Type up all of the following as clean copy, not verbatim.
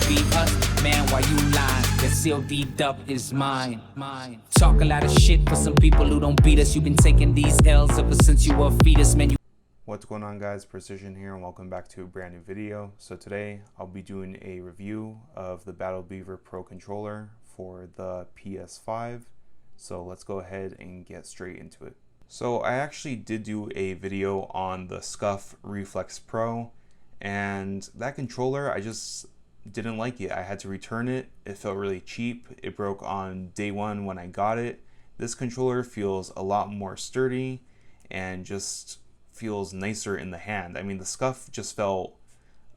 be us, man, why you lying? That COD dub is mine. Talk a lot of shit for some people who don't beat us. You've been taking these L's ever since you were a fetus, man. What's going on, guys? Precision here, and welcome back to a brand new video. So today I'll be doing a review of the Battle Beaver Pro controller for the PS5. So let's go ahead and get straight into it. So I actually did do a video on the Scuf Reflex Pro, and that controller, I just didn't like it. I had to return it. It felt really cheap. It broke on day one when I got it. This controller feels a lot more sturdy and just feels nicer in the hand. I mean, the Scuf just felt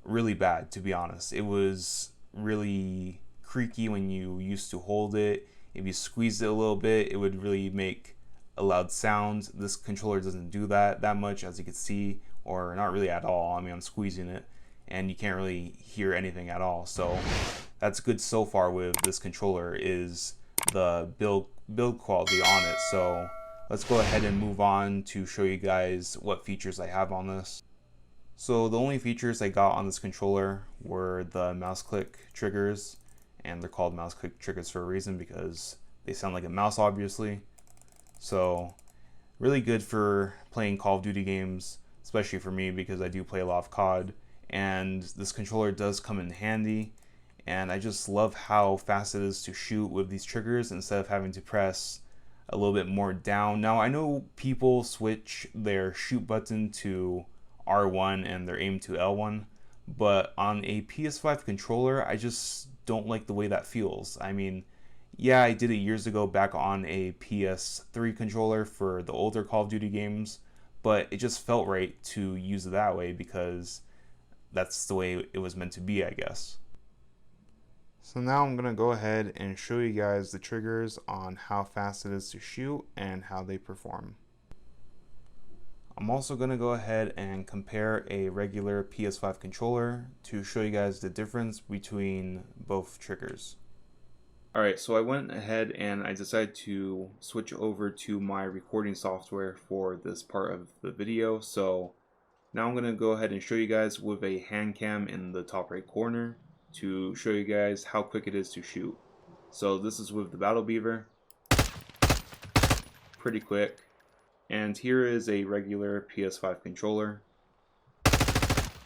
really bad, to be honest. It was really creaky when you used to hold it. If you squeezed it a little bit, it would really make a loud sound. This controller doesn't do that much, as you can see, or not really at all. I mean, I'm squeezing it and you can't really hear anything at all. So that's good so far with this controller, is the build quality on it. So let's go ahead and move on to show you guys what features I have on this. So the only features I got on this controller were the mouse click triggers, and they're called mouse click triggers for a reason because they sound like a mouse, obviously. So really good for playing Call of Duty games, especially for me because I do play a lot of COD, and this controller does come in handy. And I just love how fast it is to shoot with these triggers instead of having to press a little bit more down. Now, I know people switch their shoot button to R1 and their aim to L1, but on a PS5 controller, I just don't like the way that feels. I mean, yeah, I did it years ago back on a PS3 controller for the older Call of Duty games, but it just felt right to use it that way because that's the way it was meant to be, I guess. So now I'm going to go ahead and show you guys the triggers on how fast it is to shoot and how they perform. I'm also going to go ahead and compare a regular PS5 controller to show you guys the difference between both triggers. Alright, so I went ahead and I decided to switch over to my recording software for this part of the video. So now I'm going to go ahead and show you guys with a hand cam in the top right corner to show you guys how quick it is to shoot. So this is with the Battle Beaver, pretty quick. And here is a regular PS5 controller.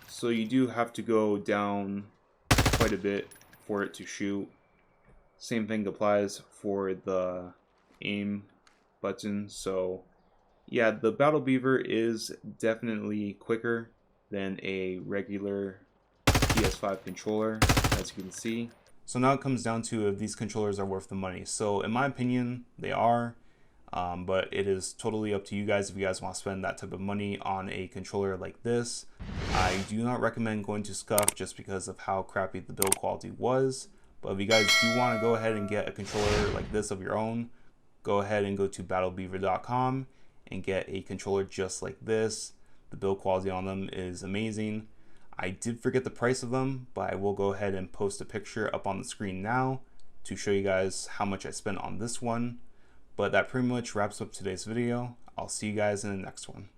So you do have to go down quite a bit for it to shoot. Same thing applies for the aim button. So yeah, the Battle Beaver is definitely quicker than a regular PS5 controller, as you can see. So now it comes down to if these controllers are worth the money. So in my opinion, they are, but it is totally up to you guys if you guys want to spend that type of money on a controller like this. I do not recommend going to Scuf just because of how crappy the build quality was. But if you guys do want to go ahead and get a controller like this of your own, go ahead and go to battlebeaver.com and get a controller just like this. The build quality on them is amazing. I did forget the price of them, but I will go ahead and post a picture up on the screen now to show you guys how much I spent on this one. But that pretty much wraps up today's video. I'll see you guys in the next one.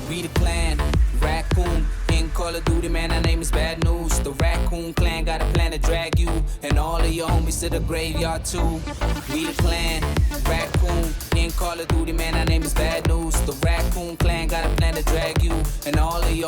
We the clan, raccoon, in Call of Duty, man, our name is Bad News. The Raccoon Clan got a plan to drag you and all of your homies to the graveyard too. We the clan, raccoon, in Call of Duty, man, our name is Bad News. The Raccoon Clan got a plan to drag you and all of your homies